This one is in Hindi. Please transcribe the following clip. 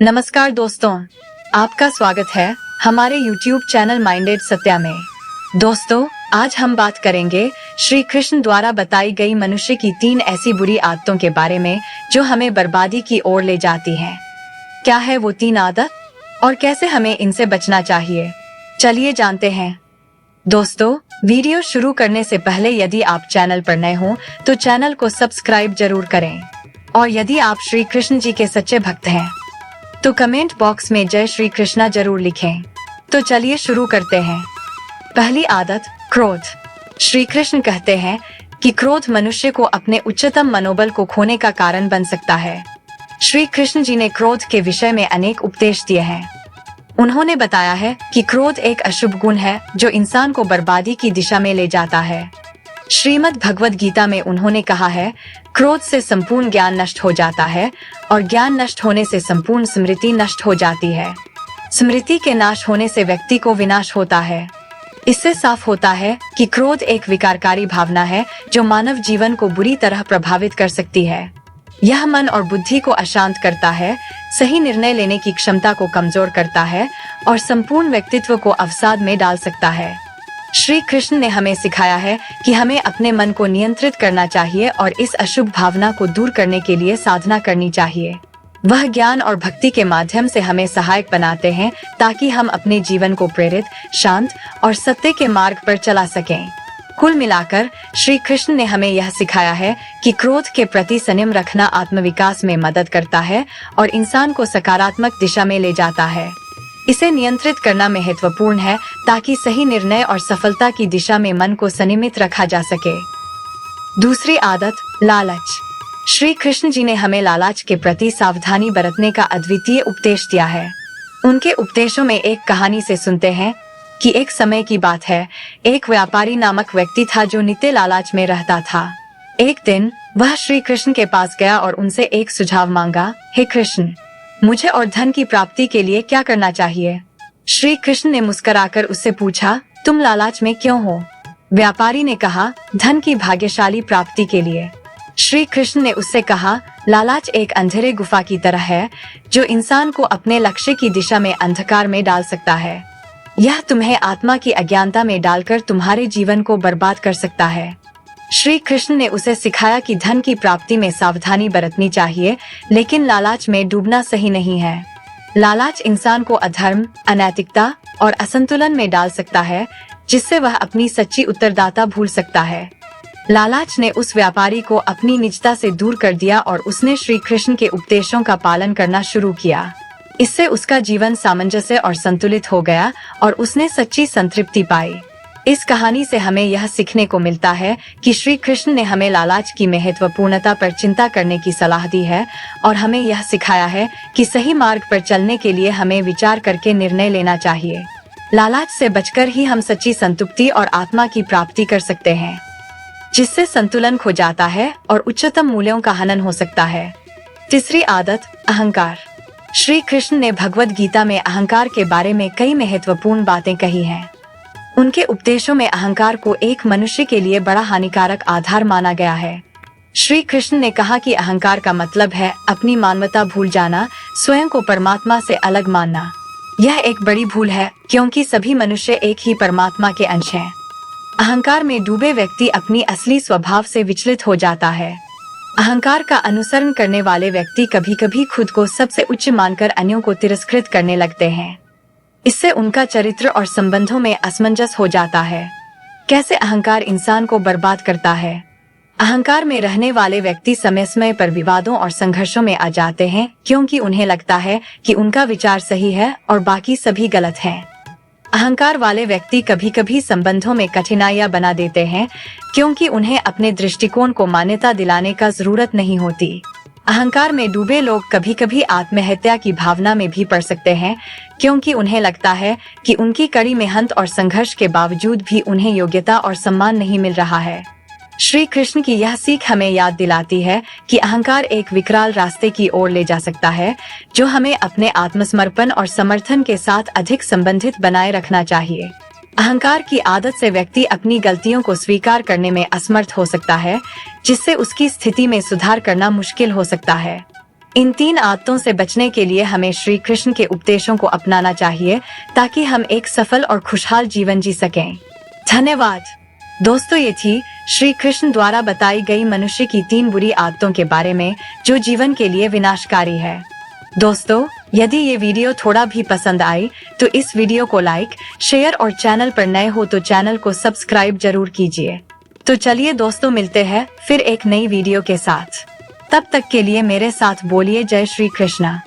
नमस्कार दोस्तों, आपका स्वागत है हमारे YouTube चैनल माइंडेड सत्या में। दोस्तों, आज हम बात करेंगे श्री कृष्ण द्वारा बताई गई मनुष्य की 3 ऐसी बुरी आदतों के बारे में जो हमें बर्बादी की ओर ले जाती हैं। क्या है वो 3 आदत और कैसे हमें इनसे बचना चाहिए, चलिए जानते हैं। दोस्तों, वीडियो शुरू करने से पहले यदि आप चैनल पर नए हो तो चैनल को सब्सक्राइब जरूर करें और यदि आप श्री कृष्ण जी के सच्चे भक्त हैं तो कमेंट बॉक्स में जय श्री कृष्णा जरूर लिखें। तो चलिए शुरू करते हैं। पहली आदत, क्रोध। श्री कृष्ण कहते हैं कि क्रोध मनुष्य को अपने उच्चतम मनोबल को खोने का कारण बन सकता है। श्री कृष्ण जी ने क्रोध के विषय में अनेक उपदेश दिए हैं। उन्होंने बताया है कि क्रोध एक अशुभ गुण है जो इंसान को बर्बादी की दिशा में ले जाता है। श्रीमद् भगवद गीता में उन्होंने कहा है, क्रोध से संपूर्ण ज्ञान नष्ट हो जाता है और ज्ञान नष्ट होने से संपूर्ण स्मृति नष्ट हो जाती है। स्मृति के नाश होने से व्यक्ति को विनाश होता है। इससे साफ होता है कि क्रोध एक विकारकारी भावना है जो मानव जीवन को बुरी तरह प्रभावित कर सकती है। यह मन और बुद्धि को अशांत करता है, सही निर्णय लेने की क्षमता को कमजोर करता है और संपूर्ण व्यक्तित्व को अवसाद में डाल सकता है। श्री कृष्ण ने हमें सिखाया है कि हमें अपने मन को नियंत्रित करना चाहिए और इस अशुभ भावना को दूर करने के लिए साधना करनी चाहिए। वह ज्ञान और भक्ति के माध्यम से हमें सहायक बनाते हैं ताकि हम अपने जीवन को प्रेरित, शांत और सत्य के मार्ग पर चला सकें। कुल मिलाकर श्री कृष्ण ने हमें यह सिखाया है कि क्रोध के प्रति संयम रखना आत्मविकास में मदद करता है और इंसान को सकारात्मक दिशा में ले जाता है। इसे नियंत्रित करना महत्वपूर्ण है ताकि सही निर्णय और सफलता की दिशा में मन को संयमित रखा जा सके। दूसरी आदत, लालच। श्री कृष्ण जी ने हमें लालच के प्रति सावधानी बरतने का अद्वितीय उपदेश दिया है। उनके उपदेशों में एक कहानी से सुनते हैं कि एक समय की बात है, एक व्यापारी नामक व्यक्ति था जो नित्य लालच में रहता था। एक दिन वह श्री कृष्ण के पास गया और उनसे एक सुझाव मांगा, हे कृष्ण, मुझे और धन की प्राप्ति के लिए क्या करना चाहिए? श्री कृष्ण ने मुस्कुराकर उससे पूछा, तुम लालच में क्यों हो? व्यापारी ने कहा, धन की भाग्यशाली प्राप्ति के लिए। श्री कृष्ण ने उससे कहा, लालच एक अंधेरे गुफा की तरह है जो इंसान को अपने लक्ष्य की दिशा में अंधकार में डाल सकता है। यह तुम्हें आत्मा की अज्ञानता में डालकर तुम्हारे जीवन को बर्बाद कर सकता है। श्री कृष्ण ने उसे सिखाया कि धन की प्राप्ति में सावधानी बरतनी चाहिए, लेकिन लालच में डूबना सही नहीं है। लालच इंसान को अधर्म, अनैतिकता और असंतुलन में डाल सकता है, जिससे वह अपनी सच्ची उत्तरदाता भूल सकता है। लालच ने उस व्यापारी को अपनी निजता से दूर कर दिया और उसने श्री कृष्ण के उपदेशों का पालन करना शुरू किया। इससे उसका जीवन सामंजस्य और संतुलित हो गया और उसने सच्ची संतृप्ति पाई। इस कहानी से हमें यह सीखने को मिलता है कि श्री कृष्ण ने हमें लालच की महत्वपूर्णता पर चिंता करने की सलाह दी है और हमें यह सिखाया है कि सही मार्ग पर चलने के लिए हमें विचार करके निर्णय लेना चाहिए। लालच से बचकर ही हम सच्ची संतुष्टि और आत्मा की प्राप्ति कर सकते हैं, जिससे संतुलन खो जाता है और उच्चतम मूल्यों का हनन हो सकता है। तीसरी आदत, अहंकार। श्री कृष्ण ने भगवद गीता में अहंकार के बारे में कई महत्वपूर्ण बातें कही हैं। उनके उपदेशों में अहंकार को एक मनुष्य के लिए बड़ा हानिकारक आधार माना गया है। श्री कृष्ण ने कहा कि अहंकार का मतलब है अपनी मानवता भूल जाना, स्वयं को परमात्मा से अलग मानना। यह एक बड़ी भूल है क्योंकि सभी मनुष्य एक ही परमात्मा के अंश हैं। अहंकार में डूबे व्यक्ति अपनी असली स्वभाव से विचलित हो जाता है। अहंकार का अनुसरण करने वाले व्यक्ति कभी कभी खुद को सबसे उच्च मानकर अन्यों को तिरस्कृत करने लगते हैं। इससे उनका चरित्र और संबंधों में असमंजस हो जाता है। कैसे अहंकार इंसान को बर्बाद करता है? अहंकार में रहने वाले व्यक्ति समय समय पर विवादों और संघर्षों में आ जाते हैं क्योंकि उन्हें लगता है कि उनका विचार सही है और बाकी सभी गलत हैं। अहंकार वाले व्यक्ति कभी कभी संबंधों में कठिनाइयां बना देते हैं क्योंकि उन्हें अपने दृष्टिकोण को मान्यता दिलाने का जरूरत नहीं होती। अहंकार में डूबे लोग कभी कभी आत्महत्या की भावना में भी पड़ सकते हैं क्योंकि उन्हें लगता है कि उनकी कड़ी मेहनत और संघर्ष के बावजूद भी उन्हें योग्यता और सम्मान नहीं मिल रहा है। श्री कृष्ण की यह सीख हमें याद दिलाती है कि अहंकार एक विकराल रास्ते की ओर ले जा सकता है, जो हमें अपने आत्मसमर्पण और समर्थन के साथ अधिक संबंधित बनाए रखना चाहिए। अहंकार की आदत से व्यक्ति अपनी गलतियों को स्वीकार करने में असमर्थ हो सकता है, जिससे उसकी स्थिति में सुधार करना मुश्किल हो सकता है। इन 3 आदतों से बचने के लिए हमें श्री कृष्ण के उपदेशों को अपनाना चाहिए ताकि हम एक सफल और खुशहाल जीवन जी सकें। धन्यवाद दोस्तों, ये थी श्री कृष्ण द्वारा बताई गई मनुष्य की 3 बुरी आदतों के बारे में जो जीवन के लिए विनाशकारी है। दोस्तों, यदि ये वीडियो थोड़ा भी पसंद आई तो इस वीडियो को लाइक, शेयर और चैनल पर नए हो तो चैनल को सब्सक्राइब जरूर कीजिए। तो चलिए दोस्तों, मिलते हैं फिर एक नई वीडियो के साथ। तब तक के लिए मेरे साथ बोलिए जय श्री कृष्णा।